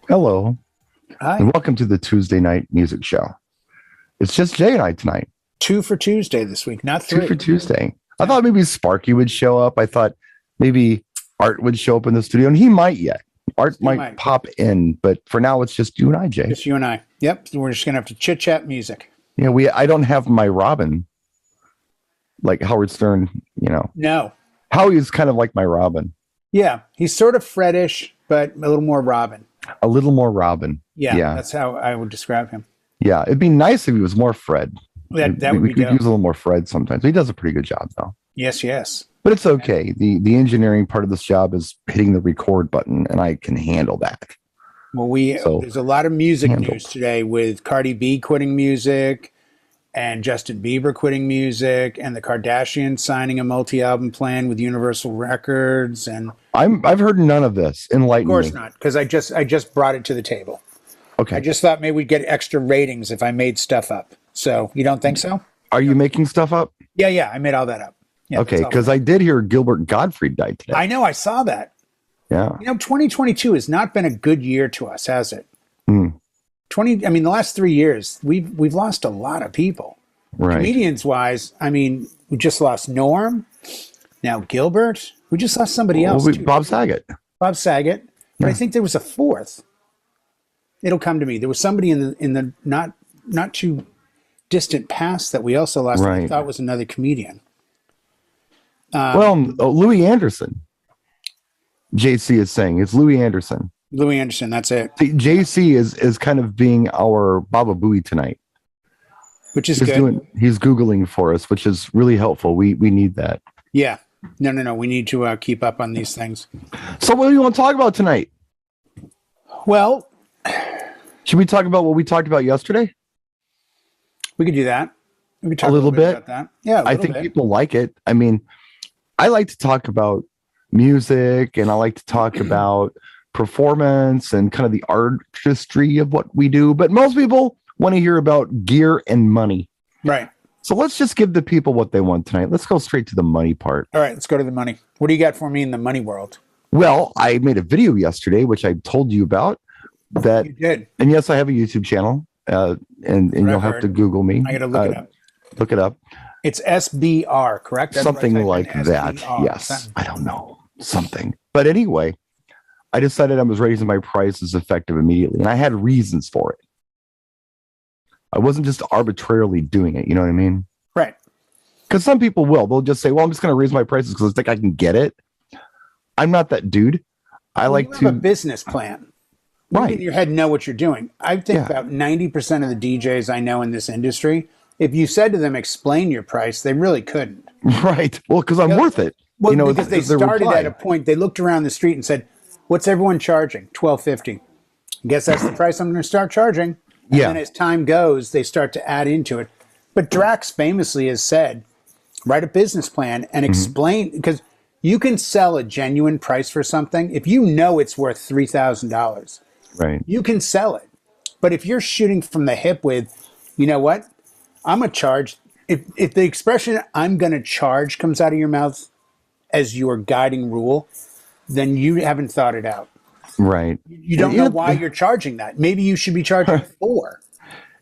Hello, Hi. and welcome to the Tuesday night music show. It's just Jay and I tonight. Two for Tuesday this week, not Two three. for Tuesday. I thought maybe Sparky would show up. I thought maybe Art would show up in the studio, and he might yet. Art might pop in, but for now, it's just you and I, Jay. Just you and I. Yep. We're just gonna have to chit chat music. Yeah, I don't have my Robin like Howard Stern. No. Howie is kind of like my Robin. Yeah, he's sort of Freddish, but a little more Robin. A little more Robin. Yeah, that's how I would describe him. Yeah, it'd be nice if he was more Fred. That would we be could dope. use a little more Fred sometimes. He does a pretty good job, though. Yes. But it's okay. The engineering part of this job is hitting the record button, and I can handle that. Well, there's a lot of music news today with Cardi B quitting music and Justin Bieber quitting music and the Kardashians signing a multi-album plan with Universal Records. And I've heard none of this. Enlighten me. of course not, because I just brought it to the table. Okay. I just thought maybe we'd get extra ratings if I made stuff up. So you don't think so? Are you making stuff up? Yeah. I made all that up. Yeah, okay, because I did hear Gilbert Gottfried died today. I know. I saw that. Yeah. 2022 has not been a good year to us, has it? Mm. The last 3 years, we've lost a lot of people. Right. Comedians wise, we just lost Norm. Now Gilbert. We just lost somebody else. Bob Saget. But I think there was a fourth. It'll come to me. There was somebody in the not too distant past that we also lost. Right. I thought was another comedian. Louis Anderson. JC is saying it's Louis Anderson. Louis Anderson, that's it. JC is kind of being our Baba Booey tonight, which is good. He's Googling for us, which is really helpful. We need that. Yeah. No. We need to keep up on these things. So what do you want to talk about tonight? Well, should we talk about what we talked about yesterday? We could do that. We could talk a little bit about that. Yeah, I think people like it. I like to talk about music, and I like to talk about performance and kind of the artistry of what we do. But most people want to hear about gear and money. Right. So let's just give the people what they want tonight. Let's go straight to the money part. All right, let's go to the money. What do you got for me in the money world? Well, I made a video yesterday, which I told you about. That you did. And yes, I have a YouTube channel, and you'll have to Google me. I got to look it up. Look it up. It's SBR, correct? That's something like that. Yes. I don't know. Something. But anyway, I decided I was raising my prices effective immediately, and I had reasons for it. I wasn't just arbitrarily doing it. You know what I mean? Right. Because some people will. They'll just say, well, I'm just going to raise my prices because I think I can get it. I'm not that dude. I like to have a business plan. Right. You in your head know what you're doing. I think about 90% of the DJs I know in this industry, if you said to them, explain your price, they really couldn't. Right. Well, because I'm worth it. Well, because they started at a point, they looked around the street and said, what's everyone charging? $12.50. I guess that's the price I'm going to start charging. And then as time goes, they start to add into it. But Drax famously has said, write a business plan and explain, because you can sell a genuine price for something. If you know it's worth $3,000, right, you can sell it. But if you're shooting from the hip with, you know what, I'm going to charge, if the expression I'm going to charge comes out of your mouth as your guiding rule, then you haven't thought it out. Right. You don't know why you're charging that. Maybe you should be charging 4.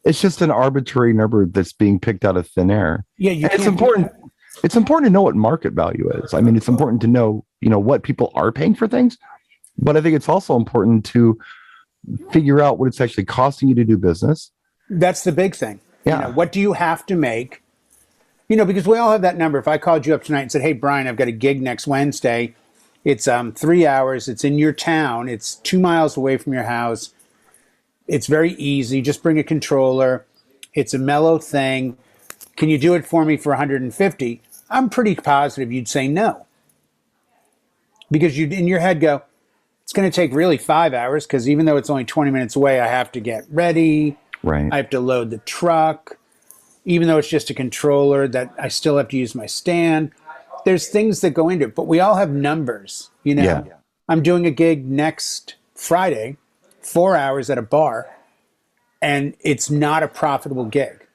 It's just an arbitrary number that's being picked out of thin air. Yeah, it's important. It's important to know what market value is. It's important to know, what people are paying for things. But I think it's also important to figure out what it's actually costing you to do business. That's the big thing. Yeah. What do you have to make? Because we all have that number. If I called you up tonight and said, hey, Brian, I've got a gig next Wednesday. It's 3 hours. It's in your town. It's 2 miles away from your house. It's very easy. Just bring a controller. It's a mellow thing. Can you do it for me for 150? I'm pretty positive you'd say no. Because you'd in your head go, it's going to take really 5 hours because even though it's only 20 minutes away, I have to get ready. Right. I have to load the truck. Even though it's just a controller, that I still have to use my stand. There's things that go into it, but we all have numbers, Yeah. I'm doing a gig next Friday, 4 hours at a bar, and it's not a profitable gig.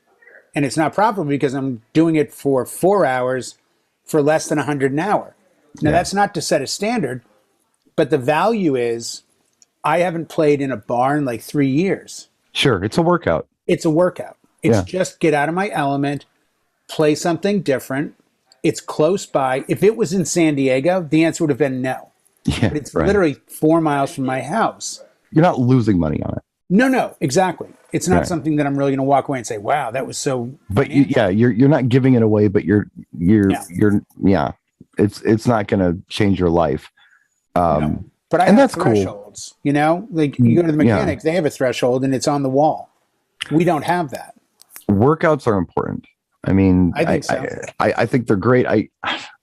And it's not profitable because I'm doing it for 4 hours for less than 100 an hour. Now, that's not to set a standard, but the value is I haven't played in a bar in like 3 years. Sure, it's a workout. It's a workout. It's Yeah. just get out of my element, play something different. It's close by. If it was in San Diego, the answer would have been no. Yeah, But it's right. literally 4 miles from my house. You're not losing money on it. No, exactly. It's not Right. something that I'm really going to walk away and say, "Wow, that was so." But you're not giving it away, but yeah, it's not going to change your life. No. But I And have that's cool. thresholds. You know, like you go to the mechanics, they have a threshold and it's on the wall. We don't have that. Workouts are important. I mean, I think so. I think they're great.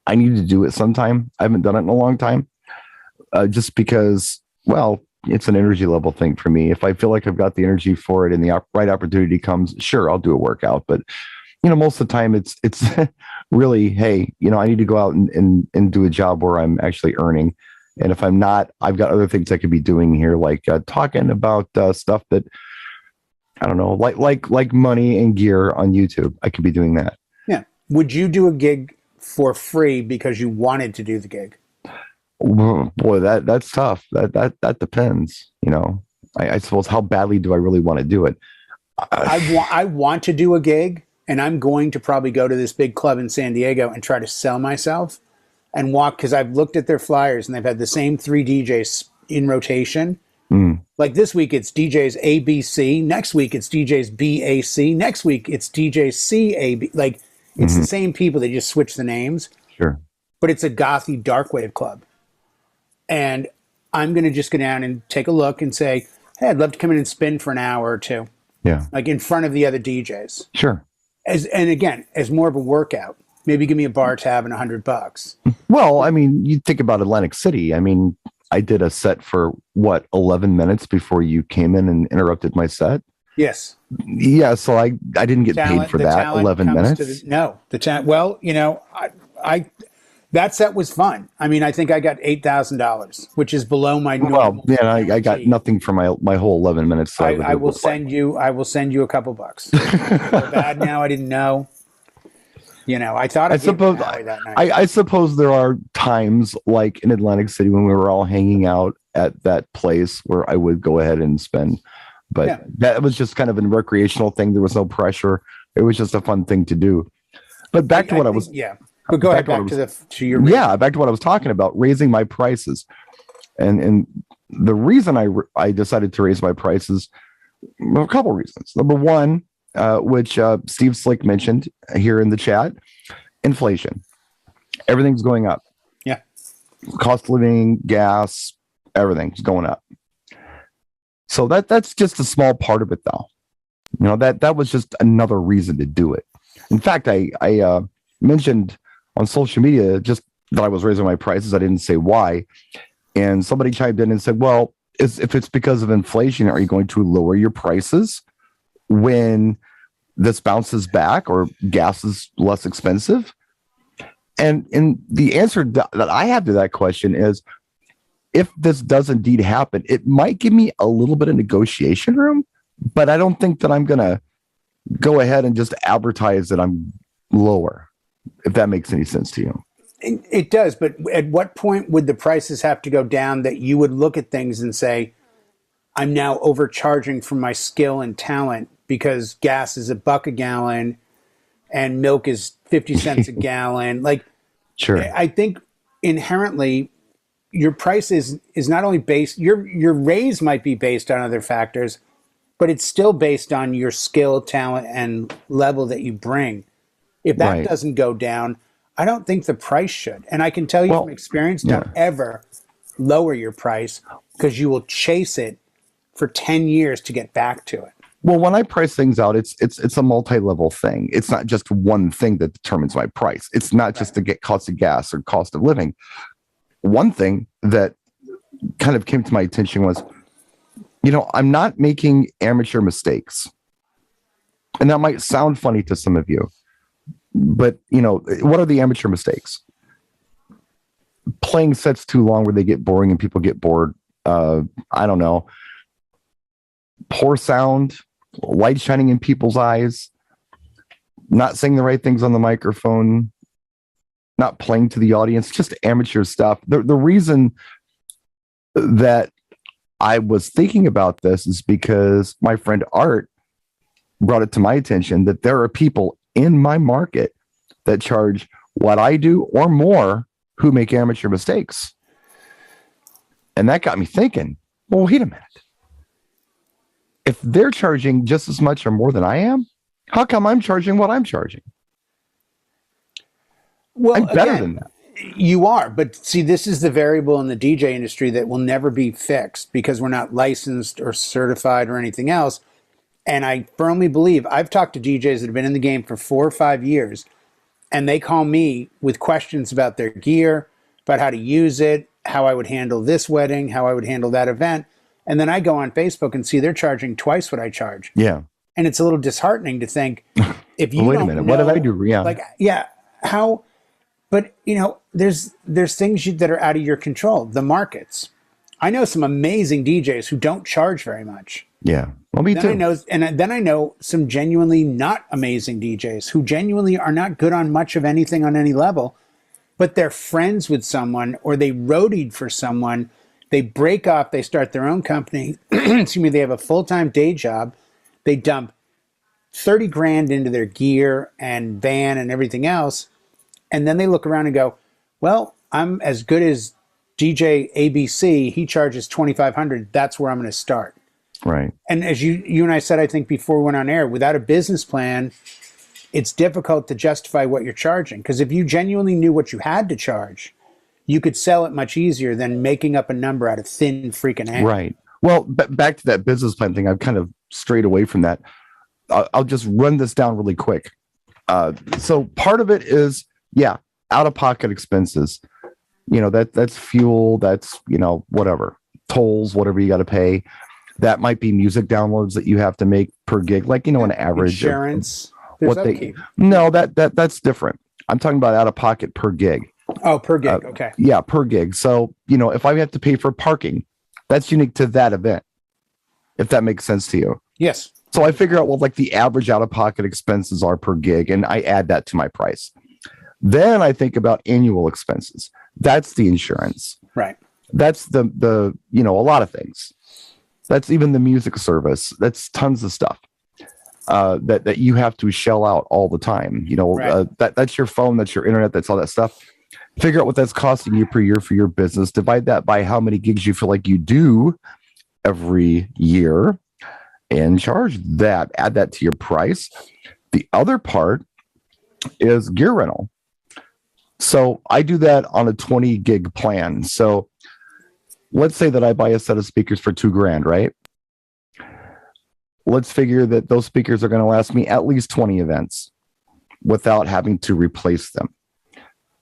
I need to do it sometime. I haven't done it in a long time, just because, well, it's an energy level thing for me. If I feel like I've got the energy for it and the right opportunity comes, sure, I'll do a workout. But most of the time, it's really, hey, I need to go out and do a job where I'm actually earning. And if I'm not, I've got other things I could be doing here, like talking about stuff that I don't know, like money and gear on YouTube. I could be doing that. Yeah. Would you do a gig for free because you wanted to do the gig? Boy, that's tough. That depends. I suppose, how badly do I really want to do it? I want to do a gig, and I'm going to probably go to this big club in San Diego and try to sell myself and walk, because I've looked at their flyers and they've had the same 3 DJs in rotation. Like this week it's DJs ABC, next week it's DJs BAC, next week it's DJs CAB. Like it's the same people, they just switch the names. Sure. But it's a gothy darkwave club. And I'm going to just go down and take a look and say, hey, I'd love to come in and spin for an hour or two. Yeah. Like in front of the other DJs. Sure. And again, as more of a workout, maybe give me a bar tab and $100. Well, I mean, you think about Atlantic City. I mean, I did a set for 11 minutes before you came in and interrupted my set. Yes. Yeah. So I didn't get paid for that 11 minutes. Well, I that set was fun. I mean, I think I got $8,000, which is below my normal. Well, yeah, I got nothing for my whole 11 minutes. So I will send you a couple bucks. I feel bad now. I didn't know. I thought I suppose that night. I suppose there are times like in Atlantic City when we were all hanging out at that place where I would go ahead and spend, but that was just kind of a recreational thing. There was no pressure. It was just a fun thing to do. But back to what I was. Yeah. But go ahead back to your. Yeah, back to what I was talking about, raising my prices, and the reason I decided to raise my prices, well, a couple of reasons. Number one, which Steve Slick mentioned here in the chat, inflation. Everything's going up. Yeah. Cost of living, gas, everything's going up. So that's just a small part of it, though. That was just another reason to do it. In fact, I mentioned on social media just that I was raising my prices. I didn't say why. And somebody chimed in and said, well, if it's because of inflation, are you going to lower your prices when this bounces back or gas is less expensive? And the answer that I have to that question is, if this does indeed happen, it might give me a little bit of negotiation room, but I don't think that I'm going to go ahead and just advertise that I'm lower, if that makes any sense to you. It does, but at what point would the prices have to go down that you would look at things and say, I'm now overcharging for my skill and talent because gas is $1 a gallon and milk is 50 cents a gallon? Like, sure. I think inherently your price is not only based, your raise might be based on other factors, but it's still based on your skill, talent, and level that you bring. If that doesn't go down, I don't think the price should. And I can tell you from experience, don't ever lower your price, because you will chase it for 10 years to get back to it. Well, when I price things out, it's a multi-level thing. It's not just one thing that determines my price. It's not just to get cost of gas or cost of living. One thing that kind of came to my attention was, I'm not making amateur mistakes. And that might sound funny to some of you, but what are the amateur mistakes? Playing sets too long where they get boring and people get bored. I don't know. Poor sound, light shining in people's eyes, not saying the right things on the microphone, not playing to the audience, just amateur stuff. The reason that I was thinking about this is because my friend Art brought it to my attention that there are people in my market that charge what I do or more who make amateur mistakes. And that got me thinking, well, wait a minute. If they're charging just as much or more than I am, how come I'm charging what I'm charging? Well, I'm better than that. You are, but see, this is the variable in the DJ industry that will never be fixed because we're not licensed or certified or anything else. And I firmly believe I've talked to DJs that have been in the game for 4 or 5 years, and they call me with questions about their gear, about how to use it, how I would handle this wedding, how I would handle that event. And then I go on Facebook and see they're charging twice what I charge. Yeah. And it's a little disheartening to think, if you wait don't a minute, know, what did I do? Yeah. Like, yeah, how... But, there's things that are out of your control. The markets. I know some amazing DJs who don't charge very much. Yeah. Well, me too. Then I know some genuinely not amazing DJs who genuinely are not good on much of anything on any level, but they're friends with someone or they roadied for someone. They break up. They start their own company. Excuse me. They have a full-time day job. They dump 30 grand into their gear and van and everything else. And then they look around and go, well, I'm as good as DJ ABC. He charges $2,500. That's where I'm going to start. Right. And as you and I said, I think before we went on air, without a business plan, it's difficult to justify what you're charging. Because if you genuinely knew what you had to charge, you could sell it much easier than making up a number out of thin freaking air. Right. Well, back to that business plan thing, I've kind of strayed away from that. I'll just run this down really quick. So part of it is, yeah, out-of-pocket expenses. That's fuel, that's, whatever, tolls, whatever you got to pay. That might be music downloads that you have to make per gig, like, an average. Insurance. No, that's different. I'm talking about out-of-pocket per gig. Oh, per gig. Okay. Yeah, per gig. So, if I have to pay for parking, that's unique to that event, if that makes sense to you. Yes. So I figure out what like the average out-of-pocket expenses are per gig, and I add that to my price. Then I think about annual expenses. That's the insurance. Right. That's the a lot of things. That's even the music service. That's tons of stuff that you have to shell out all the time. Right. That's your phone, that's your internet, that's all that stuff. Figure out what that's costing you per year for your business. Divide that by how many gigs you feel like you do every year and charge that. Add that to your price. The other part is gear rental. So I do that on a 20 gig plan. So let's say that I buy a set of speakers for $2,000, right? Let's figure that those speakers are going to last me at least 20 events without having to replace them.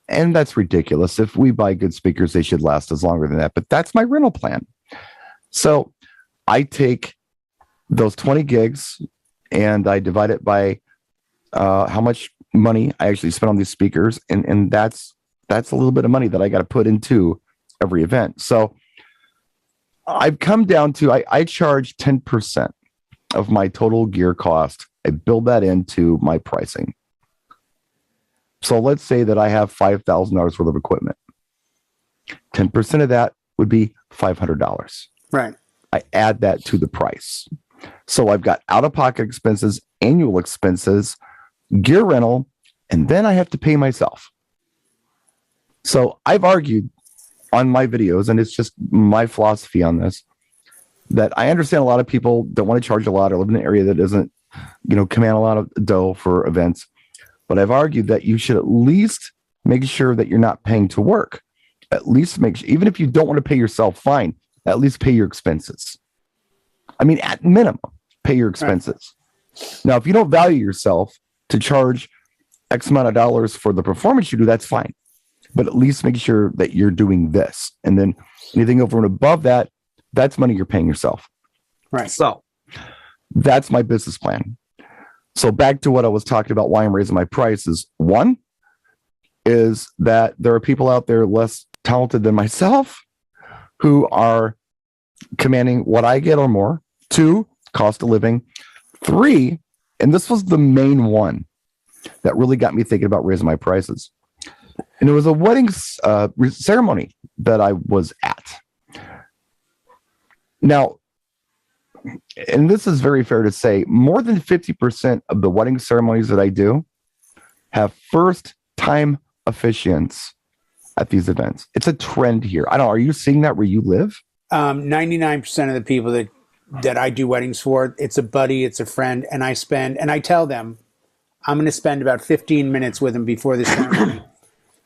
And that's ridiculous. If we buy good speakers, they should last us longer than that. But that's my rental plan. So I take those 20 gigs and I divide it by how much money I actually spend on these speakers, and that's a little bit of money that I got to put into every event. So I've come down to I charge 10% of my total gear cost. I build that into my pricing. So let's say that I have $5,000 worth of equipment. 10% of that would be $500. Right. I add that to the price. So I've got out-of-pocket expenses, annual expenses, gear rental, and then I have to pay myself. So I've argued on my videos, and it's just my philosophy on this, that I understand a lot of people don't want to charge a lot or live in an area that doesn't, command a lot of dough for events. But I've argued that you should at least make sure that you're not paying to work. At least make sure, even if you don't want to pay yourself, fine, at least pay your expenses. I mean, at minimum, pay your expenses. Right. Now, if you don't value yourself to charge X amount of dollars for the performance you do, that's fine. But at least make sure that you're doing this. And then anything over and above that, that's money you're paying yourself. Right. So that's my business plan. So back to what I was talking about, why I'm raising my prices. One is that there are people out there less talented than myself who are commanding what I get or more. 2, cost of living. 3, and this was the main one that really got me thinking about raising my prices. And it was a wedding ceremony that I was at. Now, and this is very fair to say, more than 50% of the wedding ceremonies that I do have first-time officiants at these events. It's a trend here. I don't know. Are you seeing that where you live? 99% of the people that I do weddings for, it's a buddy, it's a friend, and I tell them I'm going to spend about 15 minutes with them before the ceremony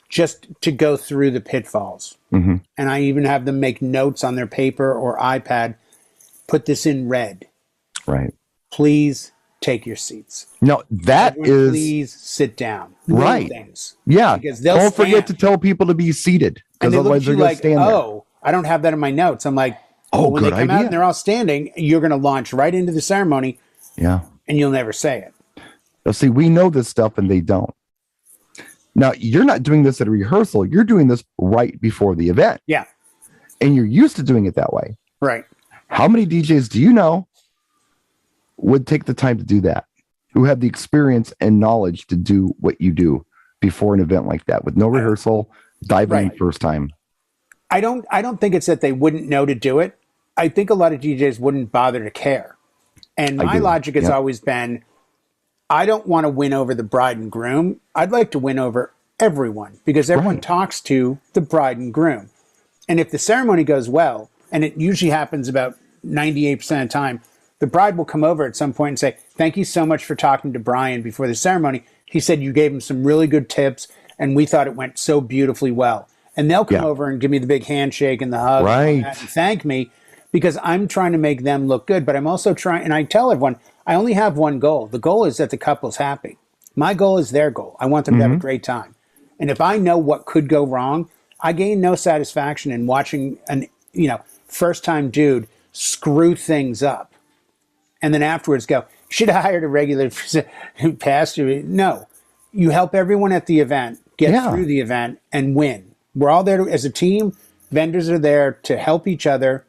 just to go through the pitfalls. Mm-hmm. And I even have them make notes on their paper or iPad. Put this in red. Right. Please take your seats. No, that Everyone, is please sit down. right. Things. Yeah. Because don't forget to tell people to be seated, because otherwise they're going to stand there. Oh, I don't have that in my notes. I'm like, well, when they come out and they're all standing, you're going to launch right into the ceremony. Yeah. And you'll never say it. Now, see, we know this stuff and they don't. Now, you're not doing this at a rehearsal. You're doing this right before the event. Yeah. And you're used to doing it that way. Right. How many DJs do you know would take the time to do that, who have the experience and knowledge to do what you do before an event like that with no rehearsal, diving in first time? I don't think it's that they wouldn't know to do it. I think a lot of DJs wouldn't bother to care. And my logic has always been, I don't want to win over the bride and groom. I'd like to win over everyone, because everyone talks to the bride and groom. And if the ceremony goes well, and it usually happens about 98% of the time, the bride will come over at some point and say, thank you so much for talking to Brian before the ceremony. He said you gave him some really good tips, and we thought it went so beautifully well. And they'll come over and give me the big handshake and the hug and thank me, because I'm trying to make them look good. But I'm also trying, and I tell everyone, I only have one goal. The goal is that the couple's happy. My goal is their goal. I want them to have a great time. And if I know what could go wrong, I gain no satisfaction in watching an, first-time dude screw things up. And then afterwards go, should have hired a regular pastor. No, you help everyone at the event get through the event and win. We're all there as a team. Vendors are there to help each other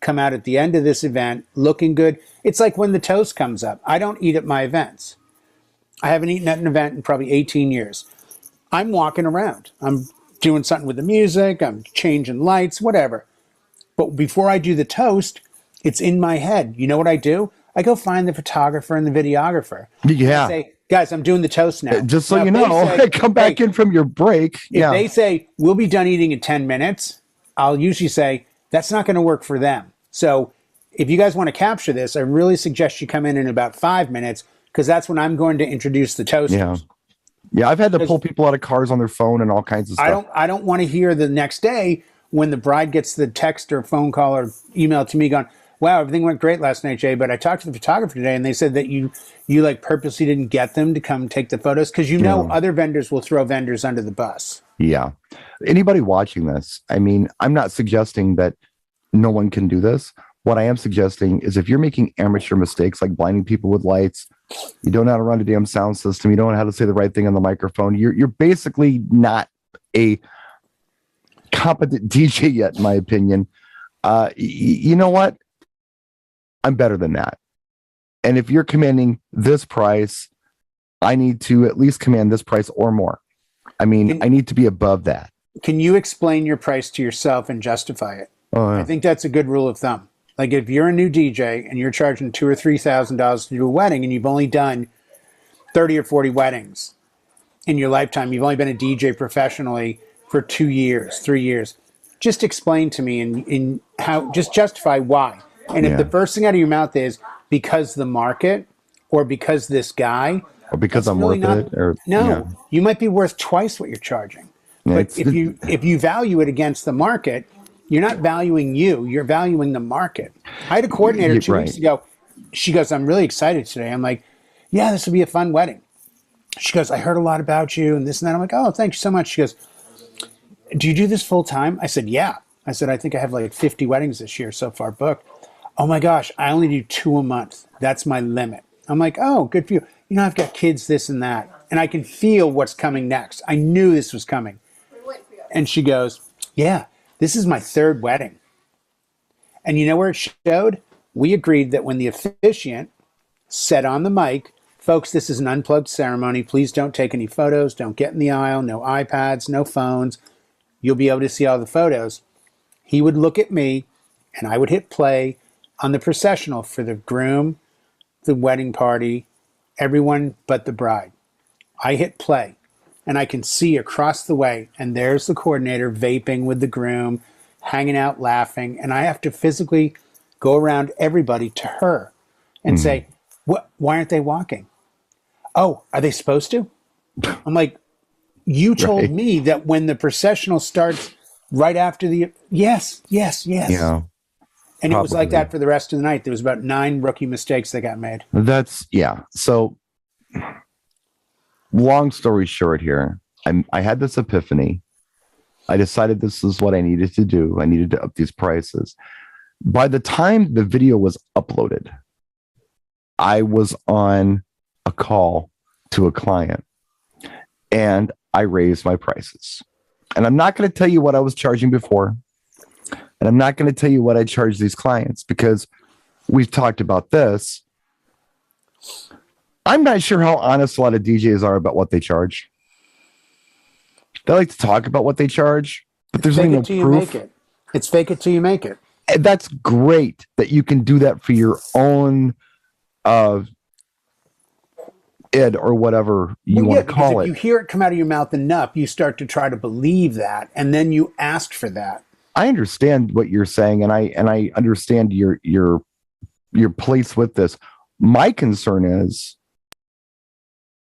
come out at the end of this event looking good. It's like when the toast comes up. I don't eat at my events. I haven't eaten at an event in probably 18 years. I'm walking around. I'm doing something with the music. I'm changing lights, whatever. But before I do the toast, it's in my head. You know what I do? I go find the photographer and the videographer. Yeah. I say, guys, I'm doing the toast now. Just so you know, say, come back in from your break. If they say, we'll be done eating in 10 minutes, I'll usually say, that's not going to work for them. So if you guys want to capture this, I really suggest you come in about 5 minutes, because that's when I'm going to introduce the toasters. Yeah. Yeah, I've had to pull people out of cars on their phone and all kinds of stuff. I don't want to hear the next day when the bride gets the text or phone call or email to me going, wow, everything went great last night, Jay, but I talked to the photographer today and they said that you like purposely didn't get them to come take the photos, because other vendors will throw vendors under the bus. Yeah. Anybody watching this, I mean, I'm not suggesting that no one can do this. What I am suggesting is, if you're making amateur mistakes like blinding people with lights, you don't know how to run a damn sound system, you don't know how to say the right thing on the microphone, you're basically not a competent DJ yet, in my opinion. You know what? I'm better than that. And if you're commanding this price, I need to at least command this price or more. I mean, I need to be above that. Can you explain your price to yourself and justify it? I think that's a good rule of thumb. Like, if you're a new DJ and you're charging $2,000 or $3,000 to do a wedding, and you've only done 30 or 40 weddings in your lifetime, you've only been a DJ professionally for 2 years, 3 years, just explain to me in how, just justify why. And if the first thing out of your mouth is because the market, or because this guy, or because I'm really worth it, or you might be worth twice what you're charging. But if you value it against the market, you're not valuing you're valuing the market. I had a coordinator 2 weeks ago. She goes, I'm really excited today. I'm like, yeah, this will be a fun wedding. She goes, I heard a lot about you and this and that. I'm like, oh, thank you so much. She goes, do you do this full time? I said, yeah. I said, I think I have like 50 weddings this year so far booked. Oh my gosh, I only do 2 a month. That's my limit. I'm like, oh, good for you. I've got kids, this and that. And I can feel what's coming next. I knew this was coming. And she goes, yeah, this is my 3rd wedding. And you know where it showed? We agreed that when the officiant said on the mic, folks, this is an unplugged ceremony. Please don't take any photos. Don't get in the aisle. No iPads, no phones. You'll be able to see all the photos. He would look at me and I would hit play. on the processional for the groom, the wedding party, everyone but the bride. I hit play and I can see across the way, and there's the coordinator vaping with the groom, hanging out, laughing. And I have to physically go around everybody to her and say, "What? Why aren't they walking? Oh, are they supposed to?" I'm like, you told me that when the processional starts right after the, yes. Yeah. And it was like that for the rest of the night. There was about 9 rookie mistakes that got made. So long story short here, I had this epiphany. I decided this is what I needed to do. I needed to up these prices. By the time the video was uploaded, I was on a call to a client and I raised my prices. And I'm not going to tell you what I was charging before. And I'm not going to tell you what I charge these clients because we've talked about this. I'm not sure how honest a lot of DJs are about what they charge. They like to talk about what they charge, but there's no proof. It's fake it till you make it. And that's great that you can do that for your own id or whatever you want to call it. If you hear it come out of your mouth enough, you start to try to believe that, and then you ask for that. I understand what you're saying, and I understand your place with this. My concern is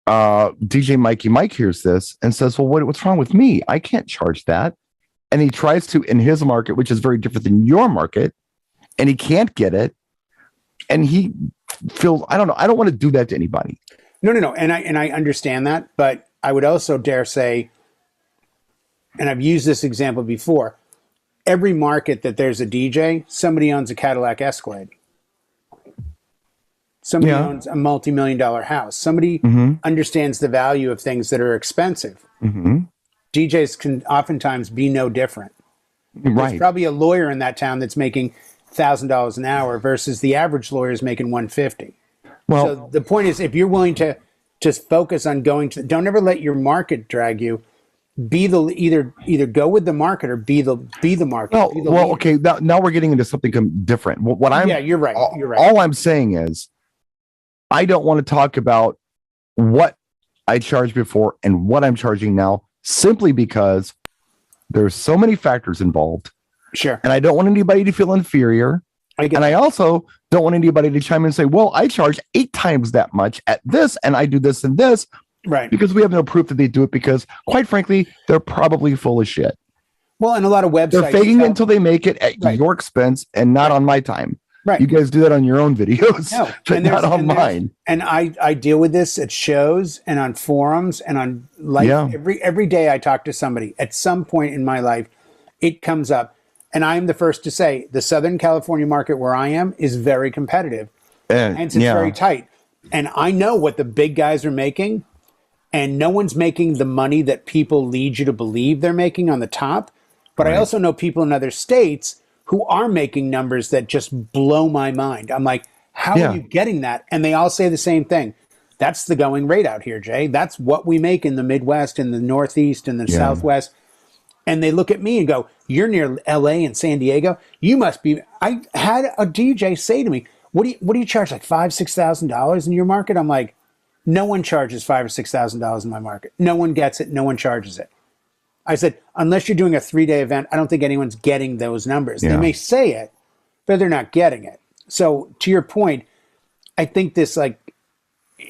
DJ Mikey Mike hears this and says, well, what's wrong with me? I can't charge that. And he tries to in his market, which is very different than your market, and he can't get it. And he feels, I don't know, I don't want to do that to anybody. No. And I understand that, but I would also dare say, and I've used this example before, every market that there's a DJ, somebody owns a Cadillac Escalade. Somebody owns a multi-million-dollar house. Somebody understands the value of things that are expensive. DJs can oftentimes be no different. Right. There's probably a lawyer in that town that's making $1,000 an hour versus the average lawyer is making $150. Well, so the point is, if you're willing to just focus on going to, don't ever let your market drag you. Be the either go with the market or be the market. Okay. Now we're getting into something different. You're right. You're right. All I'm saying is, I don't want to talk about what I charged before and what I'm charging now, simply because there's so many factors involved. Sure. And I don't want anybody to feel inferior. I also don't want anybody to chime in and say, well, I charge 8 times that much at this, and I do this and this. Right. Because we have no proof that they do it, because quite frankly, they're probably full of shit. Well, and a lot of websites. They're faking it until they make it at your expense and not on my time. Right. You guys do that on your own videos, but not on mine. And I deal with this at shows and on forums and on life. Every day I talk to somebody. At some point in my life, it comes up. And I am the first to say the Southern California market where I am is very competitive. Hence, it's very tight. And I know what the big guys are making. And no one's making the money that people lead you to believe they're making on the top. But I also know people in other states who are making numbers that just blow my mind. I'm like, how are you getting that? And they all say the same thing. That's the going rate out here, Jay. That's what we make in the Midwest, in the Northeast, in the Southwest. And they look at me and go, you're near LA and San Diego. You must be. I had a DJ say to me, what do you charge, like $5,000-$6,000 in your market? I'm like, no one charges $5,000 or $6,000 in my market. No one gets it. No one charges it. I said, unless you're doing a 3-day event, I don't think anyone's getting those numbers. They may say it, but they're not getting it. So to your point, I think this, like,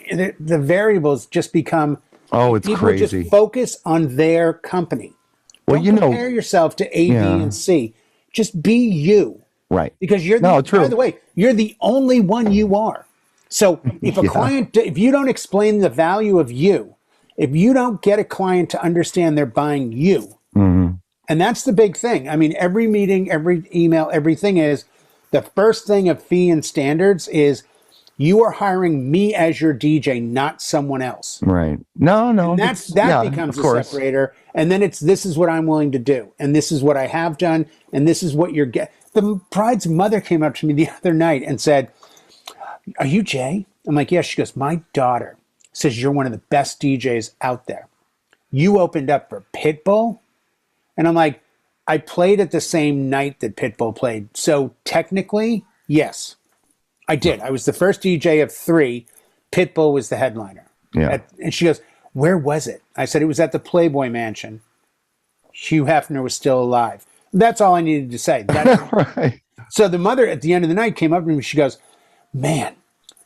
the variables just become, it's people crazy. Just focus on their company. Well, don't compare yourself to A, B, and C. Just be you. Right. Because you're by the way, you're the only one you are. So if a client, if you don't explain the value of you, if you don't get a client to understand they're buying you, and that's the big thing. I mean, every meeting, every email, everything is, the first thing of fee and standards is you are hiring me as your DJ, not someone else. Right. No. And that becomes a separator. And then this is what I'm willing to do. And this is what I have done. And this is what you're getting. The bride's mother came up to me the other night and said, are you Jay? I'm like, yeah. She goes, my daughter says you're one of the best DJs out there. You opened up for Pitbull? And I'm like, I played at the same night that Pitbull played. So technically, Yes, I did. I was the first DJ of 3. Pitbull was the headliner. Yeah. And she goes, where was it? I said, it was at the Playboy Mansion. Hugh Hefner was still alive. That's all I needed to say. Right. So the mother at the end of the night came up to me. She goes, man,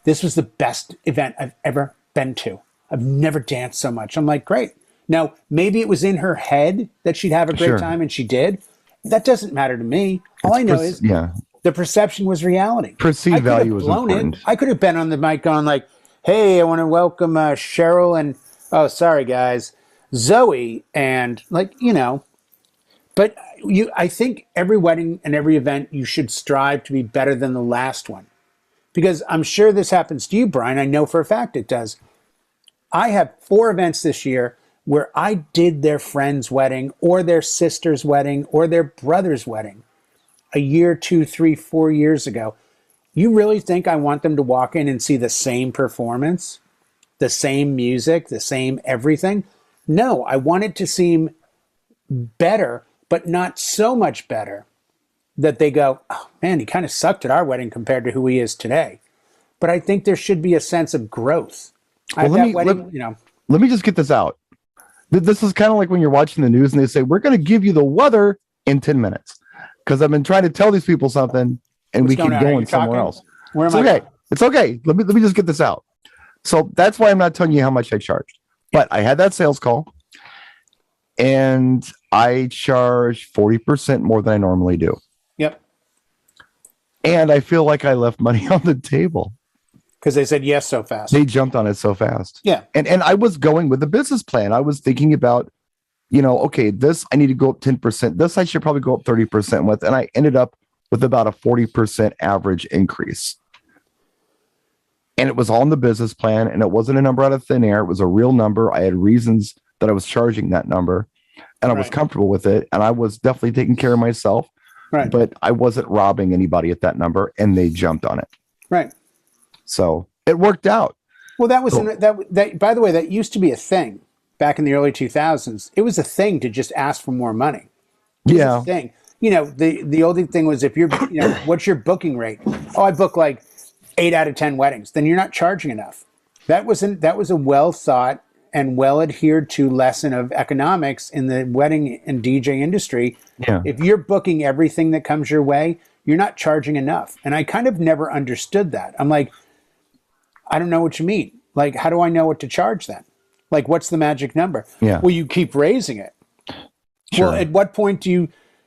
this was the best event I've ever been to. I've never danced so much. I'm like, great. Now, maybe it was in her head that she'd have a great time, and she did. That doesn't matter to me. All I know is the perception was reality. Perceived value was important. I could have been on the mic going like, hey, I want to welcome Cheryl and, oh, sorry, guys, Zoe. And like, you know, but I think every wedding and every event, you should strive to be better than the last one. Because I'm sure this happens to you, Brian. I know for a fact it does. I have 4 events this year where I did their friend's wedding or their sister's wedding or their brother's wedding a year, 2, 3, 4 years ago. You really think I want them to walk in and see the same performance, the same music, the same everything? No, I want it to seem better, but not so much better that they go, oh man, he kind of sucked at our wedding compared to who he is today. But I think there should be a sense of growth. Well, let me just get this out. This is kind of like when you're watching the news and they say, we're going to give you the weather in 10 minutes. Because I've been trying to tell these people something and we keep going somewhere else. It's okay. It's okay. Let me just get this out. So that's why I'm not telling you how much I charged. But I had that sales call and I charge 40% more than I normally do. Yep. And I feel like I left money on the table. Because they said yes so fast. They jumped on it so fast. Yeah. And I was going with a business plan. I was thinking about, you know, okay, this I need to go up 10%. This I should probably go up 30% with. And I ended up with about a 40% average increase. And it was on the business plan, and it wasn't a number out of thin air. It was a real number. I had reasons that I was charging that number, and I was comfortable with it. And I was definitely taking care of myself, but I wasn't robbing anybody at that number, and they jumped on it. Right. So it worked out. Well, that was that. By the way, that used to be a thing back in the early 2000s. It was a thing to just ask for more money. It was a thing. You know, the old thing was if you're, you know, what's your booking rate? Oh, I book like 8 out of 10 weddings. Then you're not charging enough. That was a well thought and well adhered to lesson of economics in the wedding and DJ industry. Yeah. If you're booking everything that comes your way, you're not charging enough. And I kind of never understood that. I'm like, I don't know what you mean. Like, how do I know what to charge then? Like, what's the magic number? Yeah. Well, you keep raising it. Sure. Well, at what point do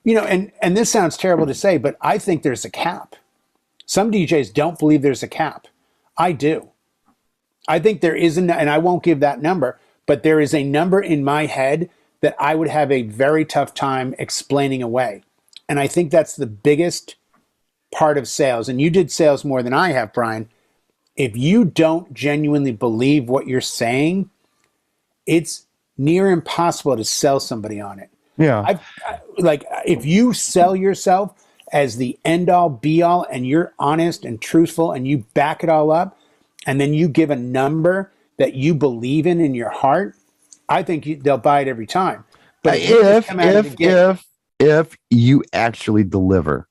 you know, and this sounds terrible to say, but I think there's a cap. Some DJs don't believe there's a cap. I do. I think there isn't, and I won't give that number, but there is a number in my head that I would have a very tough time explaining away. And I think that's the biggest part of sales. And you did sales more than I have, Brian. If you don't genuinely believe what you're saying, it's near impossible to sell somebody on it. Yeah. Like if you sell yourself as the end all be all and you're honest and truthful and you back it all up and then you give a number that you believe in your heart, I think they'll buy it every time. But if you actually deliver.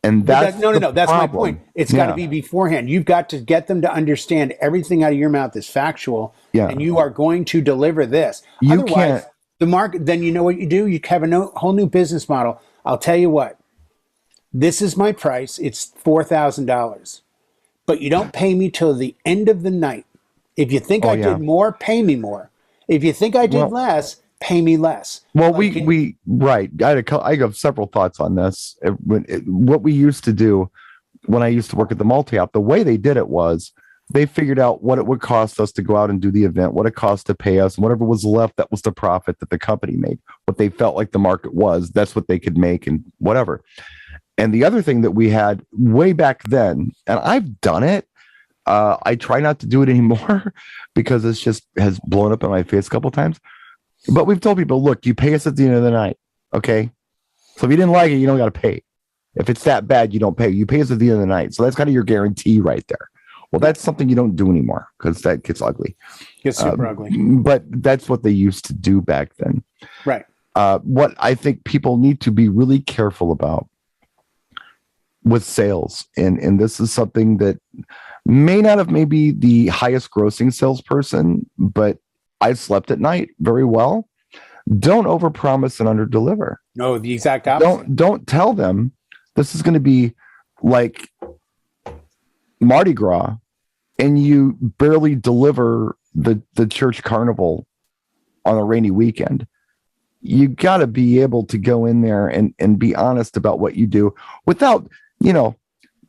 And that's no. That's my point. It's got to be beforehand. You've got to get them to understand everything out of your mouth is factual, and you are going to deliver this. Otherwise, the market. Then you know what you do. You have a whole new business model. I'll tell you what. This is my price. It's $4,000, but you don't pay me till the end of the night. If you think I did more, pay me more. If you think I did less, pay me less. Well, I have several thoughts on this. What we used to do when I used to work at the multi-op, the way they did it was they figured out what it would cost us to go out and do the event, what it cost to pay us, and whatever was left, that was the profit that the company made. What they felt like the market was, that's what they could make and whatever. And the other thing that we had way back then, and I've done it, I try not to do it anymore because it's just has blown up in my face a couple of times. But we've told people, look, you pay us at the end of the night, okay? So if you didn't like it, you don't got to pay. If it's that bad, you don't pay. You pay us at the end of the night. So that's kind of your guarantee right there. Well, that's something you don't do anymore because that gets ugly. Gets super ugly. But that's what they used to do back then. Right. What I think people need to be really careful about with sales. And this is something that may not have maybe the highest grossing salesperson, but I slept at night very well. Don't overpromise and underdeliver. No, the exact opposite. Don't tell them this is going to be like Mardi Gras and you barely deliver the church carnival on a rainy weekend. You got to be able to go in there and be honest about what you do without,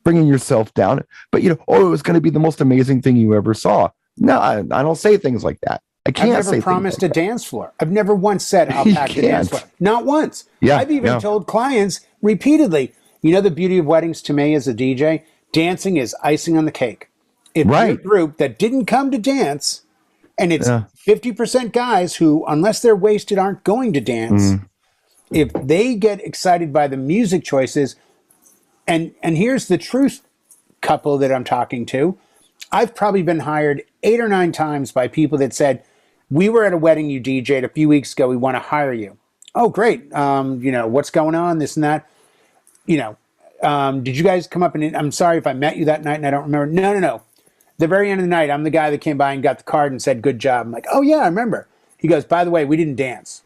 bringing yourself down. But, it was going to be the most amazing thing you ever saw. No, I don't say things like that. I can't I've never promised a dance floor. I've never once said I'll pack a dance floor. Not once. Yeah, I've even told clients repeatedly, the beauty of weddings to me as a DJ, dancing is icing on the cake. If you're a group that didn't come to dance, and it's 50% guys who, unless they're wasted, aren't going to dance, if they get excited by the music choices, and here's the truth, couple that I'm talking to, I've probably been hired 8 or 9 times by people that said, we were at a wedding you DJ'd a few weeks ago. We want to hire you. Oh, great. What's going on? This and that. Did you guys come up and I'm sorry if I met you that night and I don't remember. No. The very end of the night, I'm the guy that came by and got the card and said, good job. I'm like, oh yeah, I remember. He goes, by the way, we didn't dance.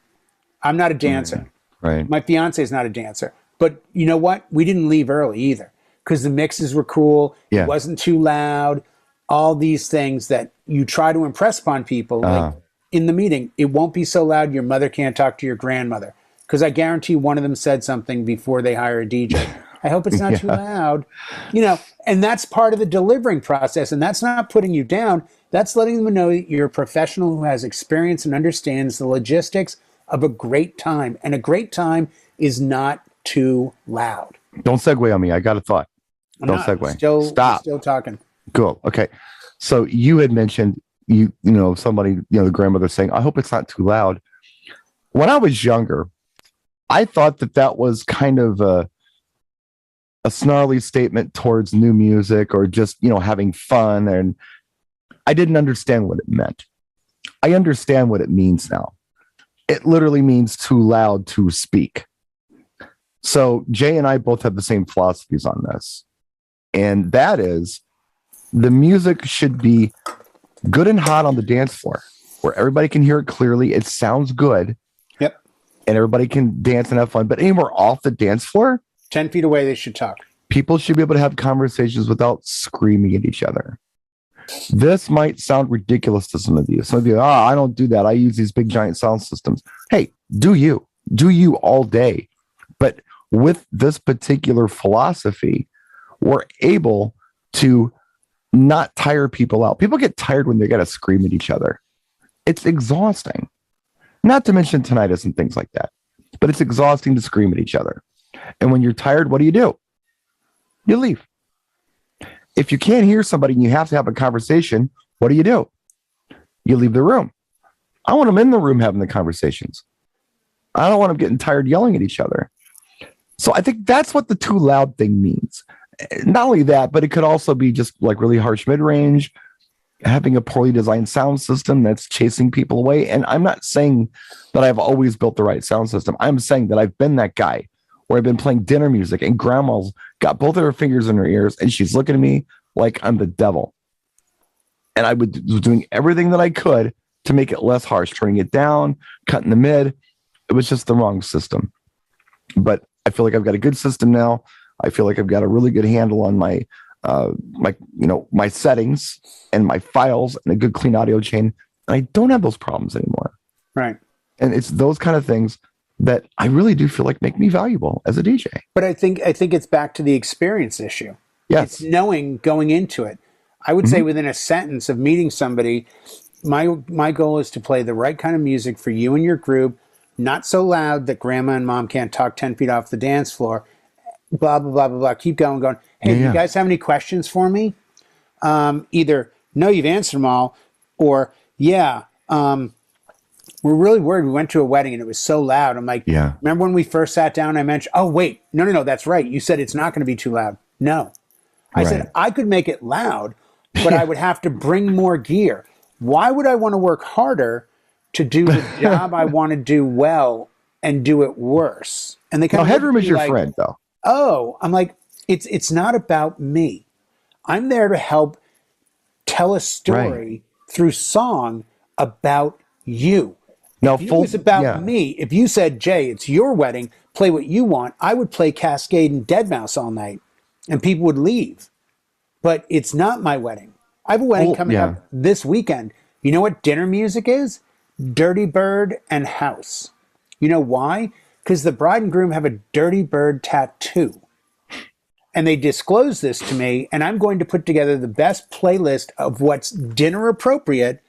I'm not a dancer. Right. My fiance is not a dancer. But you know what? We didn't leave early either because the mixes were cool. Yeah. It wasn't too loud. All these things that you try to impress upon people. Like in the meeting, it won't be so loud your mother can't talk to your grandmother. Because I guarantee one of them said something before they hire a DJ. I hope it's not too loud. And that's part of the delivering process. And that's not putting you down. That's letting them know that you're a professional who has experience and understands the logistics of a great time. And a great time is not too loud. Don't segue on me. I got a thought. Don't segue. Stop. Still talking. Cool. Okay. So you had mentioned, somebody, the grandmother saying, I hope it's not too loud. When I was younger, I thought that was kind of a snarly statement towards new music or just, having fun. And I didn't understand what it meant. I understand what it means now. It literally means too loud to speak. So Jay and I both have the same philosophies on this. And that is the music should be good and hot on the dance floor where everybody can hear it clearly. It sounds good. Yep. And everybody can dance and have fun. But anywhere off the dance floor, 10 feet away, they should talk. People should be able to have conversations without screaming at each other. This might sound ridiculous to some of you. Some of you, I don't do that. I use these big giant sound systems. Hey, do you all day. But with this particular philosophy, we're able to not tire people out. People get tired when they got to scream at each other. It's exhausting. Not to mention tinnitus and things like that. But it's exhausting to scream at each other. And when you're tired, what do? You leave. If you can't hear somebody and you have to have a conversation, what do? You leave the room. I want them in the room having the conversations. I don't want them getting tired yelling at each other. So I think that's what the too loud thing means. Not only that, but it could also be just like really harsh mid-range, having a poorly designed sound system that's chasing people away. And I'm not saying that I've always built the right sound system. I'm saying that I've been that guy where I've been playing dinner music and grandma's got both of her fingers in her ears and she's looking at me like I'm the devil. And I was doing everything that I could to make it less harsh, turning it down, cutting the mid. It was just the wrong system. But I feel like I've got a good system now. I feel like I've got a really good handle on my my settings and my files and a good clean audio chain. And I don't have those problems anymore. Right. And it's those kind of things that I really do feel like make me valuable as a DJ. But I think it's back to the experience issue. Yes. It's knowing going into it. I would say within a sentence of meeting somebody, my goal is to play the right kind of music for you and your group, not so loud that grandma and mom can't talk 10 feet off the dance floor, blah, blah, blah, blah, blah. Keep going. Hey, do you guys have any questions for me? Either, no, you've answered them all, or, we're really worried. We went to a wedding and it was so loud. I'm like, remember when we first sat down, I mentioned, oh, wait, no, that's right. You said it's not going to be too loud. No. I said, I could make it loud, but I would have to bring more gear. Why would I want to work harder to do the job I want to do well and do it worse? And they kind of headroom is your friend, though. Oh, I'm like, It's not about me. I'm there to help tell a story through song about you. Now, If it was about me, if you said, Jay, it's your wedding, play what you want, I would play Cascade and Deadmau5 all night and people would leave. But it's not my wedding. I have a wedding coming up this weekend. You know what dinner music is? Dirty Bird and House. You know why? Because the bride and groom have a Dirty Bird tattoo. And they disclosed this to me, and I'm going to put together the best playlist of what's dinner appropriate,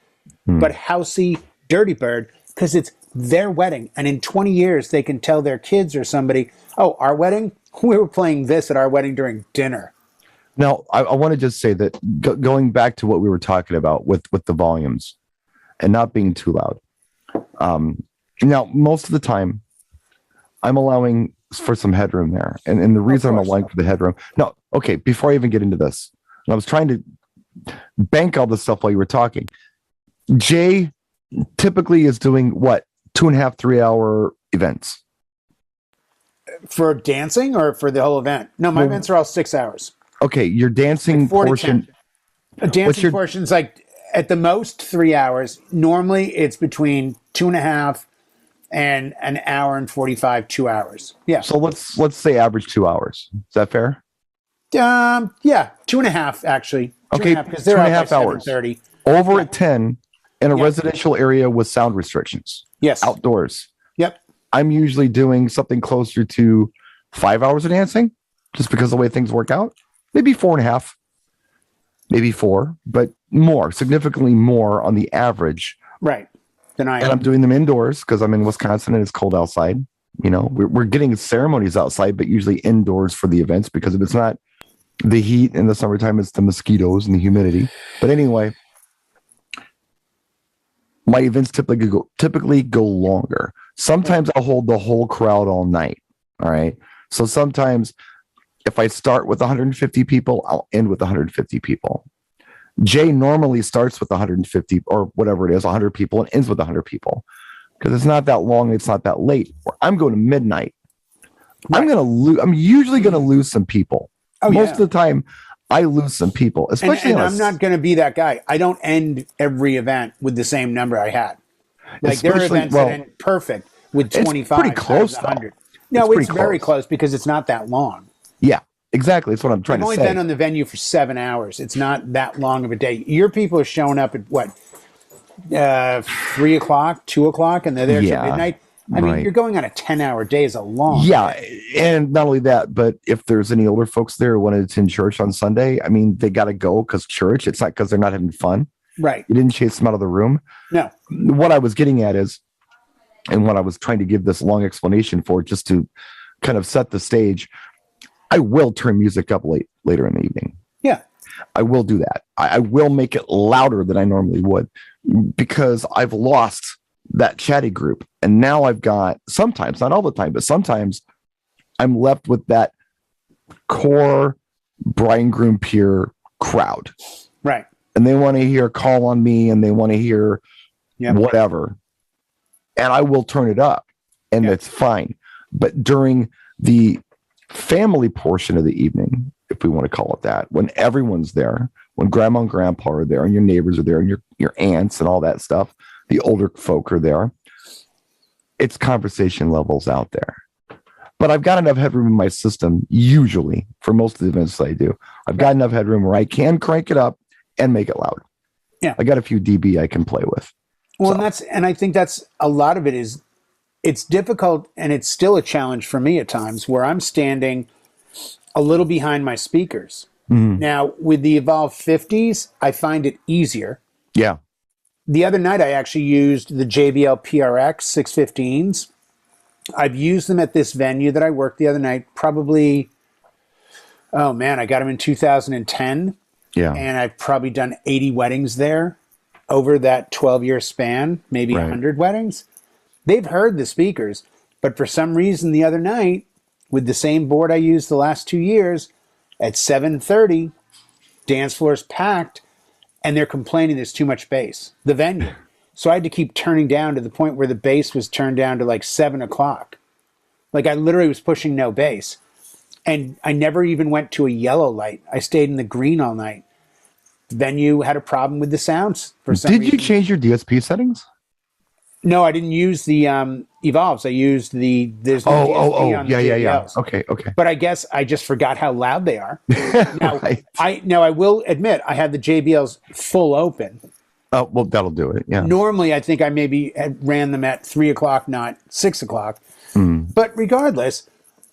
but housey Dirty Bird, because it's their wedding. And in 20 years, they can tell their kids or somebody, oh, our wedding? We were playing this at our wedding during dinner. Now, I want to just say that going back to what we were talking about with the volumes and not being too loud. Now, most of the time, I'm allowing for some headroom there. And the reason I'm allowing for the headroom. No, okay, before I even get into this, I was trying to bank all this stuff while you were talking. Jay typically is doing what? 2.5, 3 hour events. For dancing or for the whole event? No, my events are all 6 hours. Okay, your dancing like portion. A dancing portion's like at the most 3 hours. Normally it's between 2.5 and an hour and 45, 2 hours. Yeah. So let's say average 2 hours. Is that fair? Yeah, 2.5 actually. Okay, because they're 2.5 hours. 7:30. Over at 10 in a residential area with sound restrictions. Yes. Outdoors. Yep. I'm usually doing something closer to 5 hours of dancing, just because of the way things work out. Maybe 4.5, maybe 4, but more, significantly more on the average. Right. And I'm doing them indoors because I'm in Wisconsin and it's cold outside. You know, we're getting ceremonies outside, but usually indoors for the events, because if it's not the heat in the summertime, it's the mosquitoes and the humidity. But anyway, my events typically go longer. Sometimes I'll hold the whole crowd all night. All right. So sometimes if I start with 150 people, I'll end with 150 people. Jay normally starts with 150 or whatever it is, 100 people, and ends with 100 people, because it's not that long. It's not that late. I'm going to midnight. Right. I'm usually going to lose some people. Most of the time, I lose some people, especially. And I'm not going to be that guy. I don't end every event with the same number I had. Like there are events that end perfect with 25. Pretty close, 100. No, it's very close because it's not that long. Yeah, exactly. That's what I'm trying to say. I've only been on the venue for 7 hours. It's not that long of a day. Your people are showing up at what? 3 o'clock, 2 o'clock, and they're there till midnight. I mean, you're going on a 10-hour day is a long day. And not only that, but if there's any older folks there who want to attend church on Sunday, I mean, they got to go because church. It's not because they're not having fun. Right. You didn't chase them out of the room. No. What I was getting at is, and what I was trying to give this long explanation for, just to kind of set the stage, I will turn music up later in the evening. Yeah. I will do that. I will make it louder than I normally would, because I've lost that chatty group. And now I've got, sometimes, not all the time, but sometimes I'm left with that core bride and groom peer crowd. Right. And they want to hear Call on Me, and they want to hear whatever. And I will turn it up, and it's fine. But during the family portion of the evening, if we want to call it that, when everyone's there, when grandma and grandpa are there, and your neighbors are there, and your aunts and all that stuff, the older folk are there, it's conversation levels out there. But I've got enough headroom in my system, usually, for most of the events that I do. I've got enough headroom where I can crank it up and make it loud. Yeah. I got a few dB I can play with. Well, and I think that's a lot of it is, it's difficult, and it's still a challenge for me at times where I'm standing a little behind my speakers. Mm-hmm. Now, with the Evolve 50s, I find it easier. Yeah. The other night, I actually used the JBL PRX 615s. I've used them at this venue that I worked the other night, probably, I got them in 2010. Yeah. And I've probably done 80 weddings there over that 12-year span, maybe 100 weddings. They've heard the speakers, but for some reason the other night, with the same board I used the last 2 years, at 7:30, dance floor's packed, and they're complaining there's too much bass, the venue. So I had to keep turning down to the point where the bass was turned down to like 7 o'clock. Like I literally was pushing no bass. And I never even went to a yellow light. I stayed in the green all night. The venue had a problem with the sounds for some reason. Did you change your DSP settings? No, I didn't use the Evolves. I used there's no DSP on the JBLs. Okay. But I guess I just forgot how loud they are. Now, Right. I will admit I had the JBLs full open. Oh, well, that'll do it. Yeah. Normally, I think I maybe ran them at 3 o'clock, not 6 o'clock. But regardless,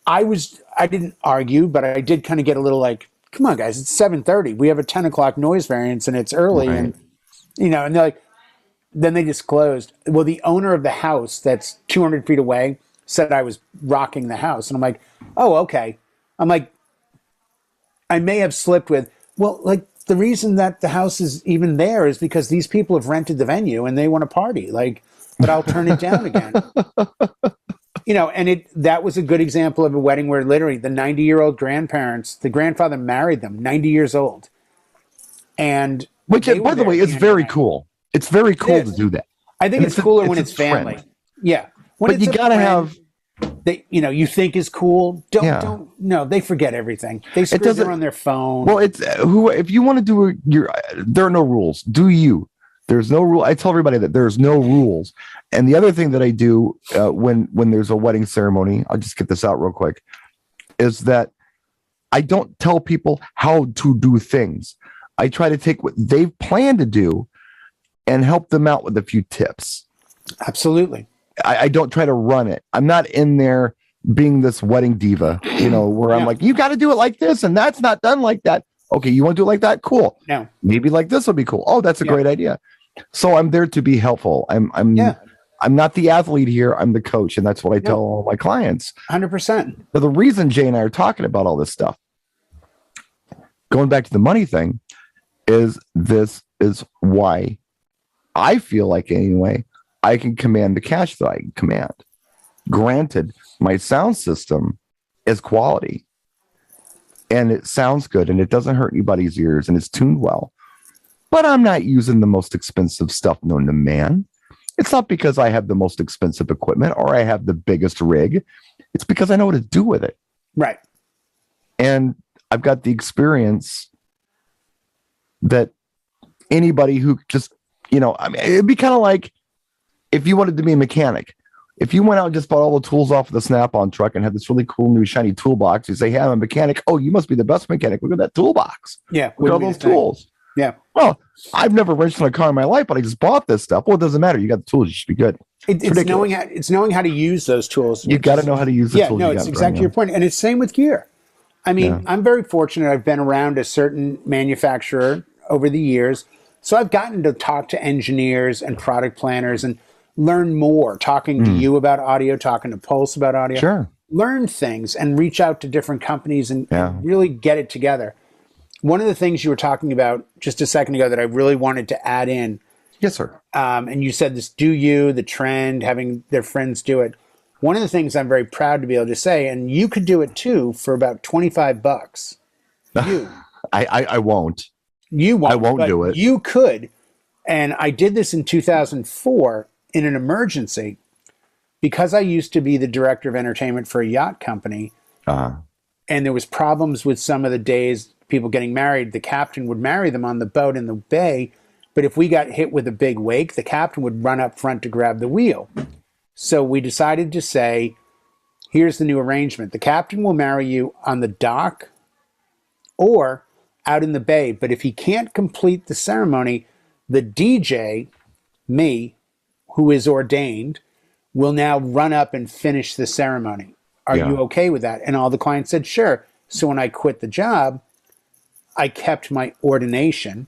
I didn't argue, but I did kind of get a little like, come on, guys, it's 7:30. We have a 10 o'clock noise variance, and it's early, Right. and and they're like. Then they disclosed, well, the owner of the house that's 200 feet away said I was rocking the house. And I'm like, oh, okay. I'm like, I may have slipped with, well, like the reason that the house is even there is because these people have rented the venue and they want to party. Like, but I'll turn it down again. And that was a good example of a wedding where literally the 90-year-old grandparents, the grandfather married them, 90 years old. And which, by the way, is very cool. It's very cool to do that. I think it's cooler when it's family. Trend. Yeah. But you got to have that you think is cool. Don't they forget everything. They screw on their phone. Well, it's if you want to do there are no rules. Do you? There's no rule. I tell everybody that there's no rules. And the other thing that I do when there's a wedding ceremony, I'll just get this out real quick, is that I don't tell people how to do things. I try to take what they've planned to do and help them out with a few tips. Absolutely. I don't try to run it. I'm not in there being this wedding diva, where I'm like, you got to do it like this, and that's not done like that. Okay, you want to do it like that? Cool. No. Maybe like this would be cool. Oh, that's a great idea. So I'm there to be helpful. I'm not the athlete here. I'm the coach, and that's what I tell all my clients. 100%. So the reason Jay and I are talking about all this stuff, going back to the money thing, is why I feel like anyway, I can command the cash that I can command. Granted, my sound system is quality and it sounds good and it doesn't hurt anybody's ears and it's tuned well, but I'm not using the most expensive stuff known to man. It's not because I have the most expensive equipment or I have the biggest rig. It's because I know what to do with it. Right. And I've got the experience that anybody who just, it'd be kind of like if you wanted to be a mechanic. If you went out and just bought all the tools off of the Snap-on truck and had this really cool new shiny toolbox, you say, hey, I'm a mechanic. Oh, you must be the best mechanic. Look at that toolbox. Yeah. Look at all those tools. Yeah. Well, I've never wrenched on a car in my life, but I just bought this stuff. Well, it doesn't matter. You got the tools. You should be good. It's knowing how to use those tools. You got to know how to use the tools. Yeah, no, it's exactly your point. And it's same with gear. I mean, I'm very fortunate. I've been around a certain manufacturer over the years. So I've gotten to talk to engineers and product planners and learn more, talking to you about audio, talking to Pulse about audio. Sure. Learn things and reach out to different companies and really get it together. One of the things you were talking about just a second ago that I really wanted to add in. Yes, sir. And you said this, the trend, having their friends do it. One of the things I'm very proud to be able to say, and you could do it too for about $25. I won't. You won't. I won't do it. You could. And I did this in 2004 in an emergency because I used to be the director of entertainment for a yacht company. And there was problems with some of the days people getting married. The captain would marry them on the boat in the bay. But if we got hit with a big wake, the captain would run up front to grab the wheel. So we decided to say, here's the new arrangement. The captain will marry you on the dock or out in the bay. But if he can't complete the ceremony, the DJ, me, who is ordained, will now run up and finish the ceremony. Are you okay with that? And all the clients said, sure. So when I quit the job, I kept my ordination.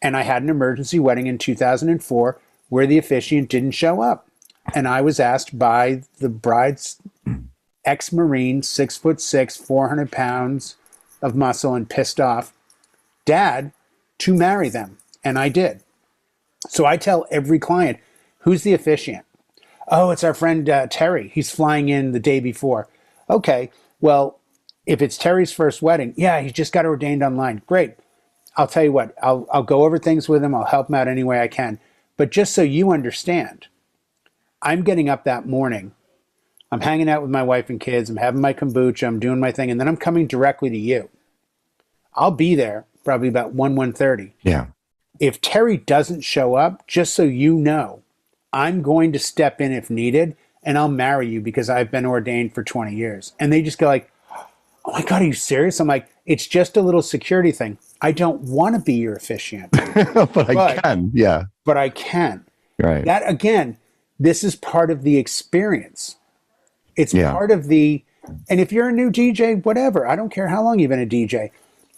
And I had an emergency wedding in 2004 where the officiant didn't show up. And I was asked by the bride's ex-Marine, 6'6", 400 pounds of muscle and pissed off dad to marry them. And I did. So I tell every client, who's the officiant? Oh, it's our friend Terry. He's flying in the day before. Okay, well, if it's Terry's first wedding, he just got ordained online. Great. I'll tell you what, I'll go over things with him. I'll help him out any way I can. But just so you understand, I'm getting up that morning. I'm hanging out with my wife and kids. I'm having my kombucha. I'm doing my thing. And then I'm coming directly to you. I'll be there probably about 1:30. Yeah. If Terry doesn't show up, just so you know, I'm going to step in if needed, and I'll marry you because I've been ordained for 20 years. And they just go like, oh my God, are you serious? I'm like, it's just a little security thing. I don't want to be your officiant. but I can. Yeah. But I can. Right. That, again, this is part of the experience. It's part of the, and if you're a new DJ, whatever, I don't care how long you've been a DJ,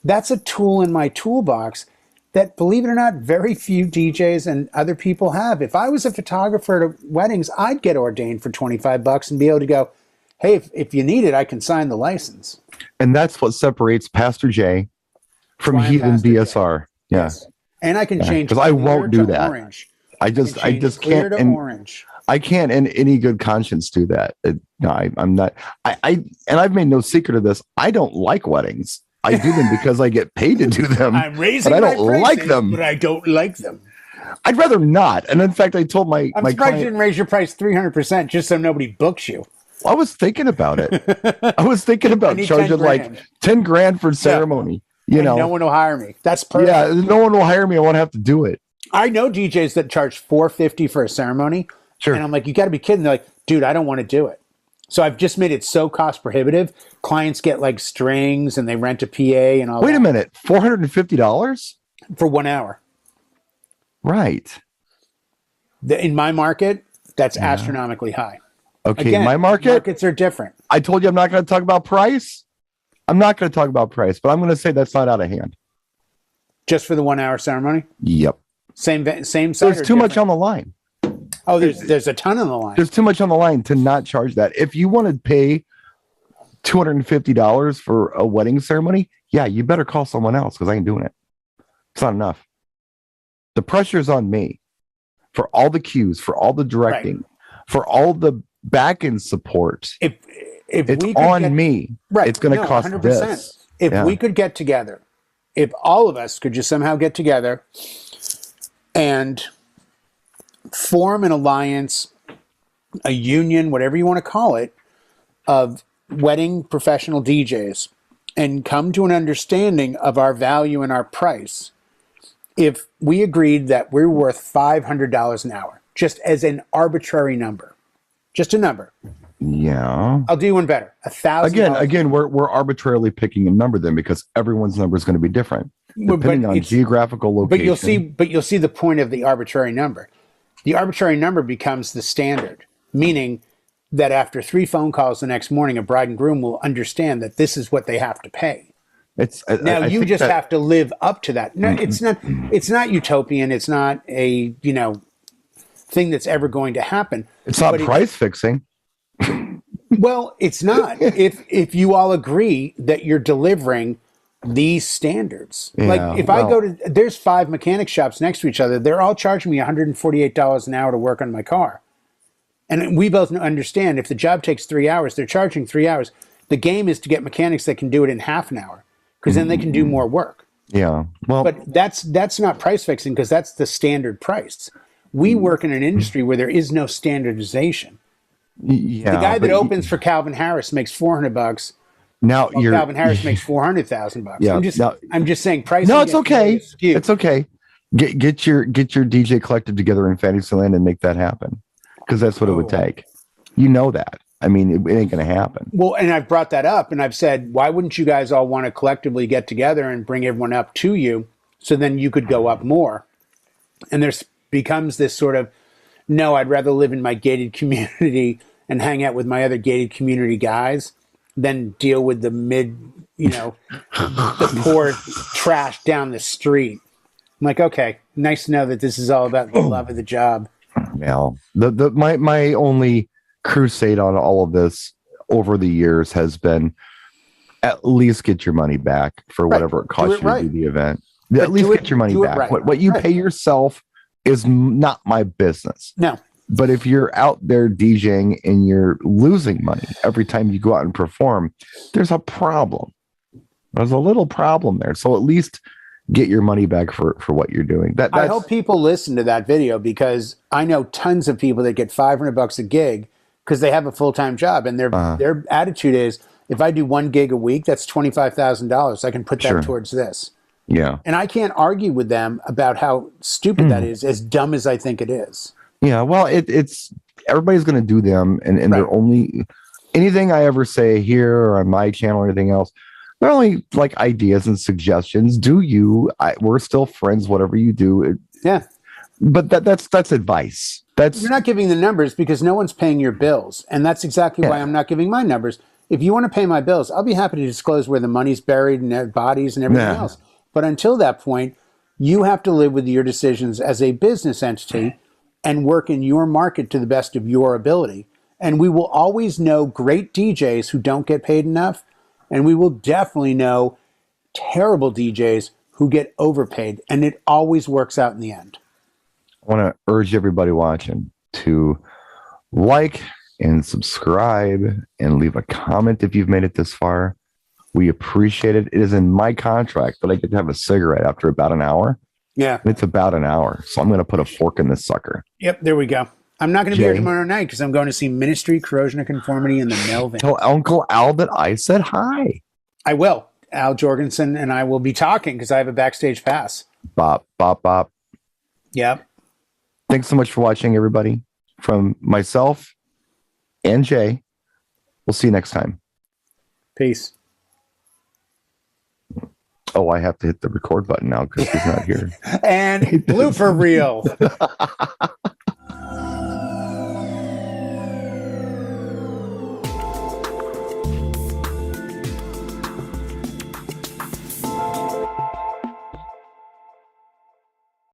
that's a tool in my toolbox that, believe it or not, very few DJs and other people have. If I was a photographer at weddings, I'd get ordained for $25 and be able to go, hey, if you need it, I can sign the license. And that's what separates Pastor J from Heathen BSR. Yeah. Yes. And I can change because I won't do that. Orange. I just can't. And orange. I can't in any good conscience do that. No, I'm not. And I've made no secret of this. I don't like weddings. I do them because I get paid to do them. I'm raising but I my don't prices, like them. But I don't like them. I'd rather not. And in fact, I told my surprised client, you didn't raise your price 300% just so nobody books you. I was thinking about it. I was thinking about charging like 10 grand for ceremony. You know, no one will hire me. That's perfect. Yeah, no one will hire me. I won't have to do it. I know DJs that charge $450 for a ceremony. Sure. And I'm like, you got to be kidding. They're like, dude, I don't want to do it. So I've just made it so cost prohibitive. Clients get like strings and they rent a PA and all that. Wait a minute, $450 for 1 hour. Right. In my market, that's astronomically high. Okay, again, my markets are different. I told you I'm not going to talk about price. I'm not going to talk about price, but I'm going to say that's not out of hand. Just for the 1 hour ceremony? Yep. Same side. There's too much on the line. Oh, there's a ton on the line. There's too much on the line to not charge that. If you want to pay $250 for a wedding ceremony, yeah, you better call someone else because I ain't doing it. It's not enough. The pressure's on me for all the cues, for all the directing, for all the back-end support. If it's on me. Right. It's going to cost 100%. This. If we could get together, if all of us could just somehow get together and form an alliance, a union, whatever you want to call it, of wedding professional DJs and come to an understanding of our value and our price. If we agreed that we're worth $500 an hour, just as an arbitrary number, just a number. Yeah. I'll do one better. $1,000. Again, we're arbitrarily picking a number then because everyone's number is going to be different depending on geographical location. But you'll see the point of the arbitrary number. The arbitrary number becomes the standard, meaning that after 3 phone calls the next morning, a bride and groom will understand that this is what they have to pay. You just have to live up to that. No, it's not utopian. It's not a, thing that's ever going to happen. It's not price fixing. Well, it's not. If you all agree that you're delivering these standards. Like if I go to, there's 5 mechanic shops next to each other. They're all charging me $148 an hour to work on my car. And we both understand if the job takes 3 hours, they're charging 3 hours. The game is to get mechanics that can do it in half an hour because then they can do more work. Yeah. Well, but that's not price fixing because that's the standard price. We work in an industry where there is no standardization. Yeah. The guy that opens for Calvin Harris makes $400. Now Calvin Harris makes $400,000. Yeah. I'm just saying price. No, it's okay. It's okay. Get your DJ collective together in Fantasyland and make that happen because that's what it would take. You know that. I mean, it ain't going to happen. Well, and I've brought that up and I've said, why wouldn't you guys all want to collectively get together and bring everyone up to you so then you could go up more? And there's becomes this sort of, no, I'd rather live in my gated community and hang out with my other gated community guys than deal with the the poor trash down the street. I'm like, okay, nice to know that this is all about the love of the job. Well, my only crusade on all of this over the years has been at least get your money back for whatever it costs you to do the event. At least get your money back. What you pay yourself is not my business. No. But if you're out there DJing and you're losing money every time you go out and perform, there's a problem. There's a little problem there. So at least get your money back for what you're doing. That's, I hope people listen to that video because I know tons of people that get $500 a gig because they have a full-time job, and their attitude is, if I do 1 gig a week, that's $25,000. I can put that towards this. Yeah. And I can't argue with them about how stupid that is, as dumb as I think it is. Yeah. Well, it's everybody's going to do them, and they're only anything I ever say here or on my channel or anything else. They're only like ideas and suggestions. We're still friends, whatever you do. But that's advice. You're not giving the numbers because no one's paying your bills. And that's exactly why I'm not giving my numbers. If you want to pay my bills, I'll be happy to disclose where the money's buried and their bodies and everything else. But until that point, you have to live with your decisions as a business entity and work in your market to the best of your ability. And we will always know great DJs who don't get paid enough. And we will definitely know terrible DJs who get overpaid. And it always works out in the end. I want to urge everybody watching to like and subscribe and leave a comment if you've made it this far. We appreciate it. It is in my contract that I get to have a cigarette after about an hour. Yeah. It's about an hour. So I'm going to put a fork in this sucker. Yep, there we go. I'm not going to be here tomorrow night because I'm going to see Ministry, Corrosion of Conformity, in the Melvin. Tell Uncle Al that I said hi. I will. Al Jorgensen and I will be talking because I have a backstage pass. Bop, bop, bop. Yep. Thanks so much for watching, everybody. From myself and Jay, we'll see you next time. Peace. Oh, I have to hit the record button now because he's not here. And blooper reel.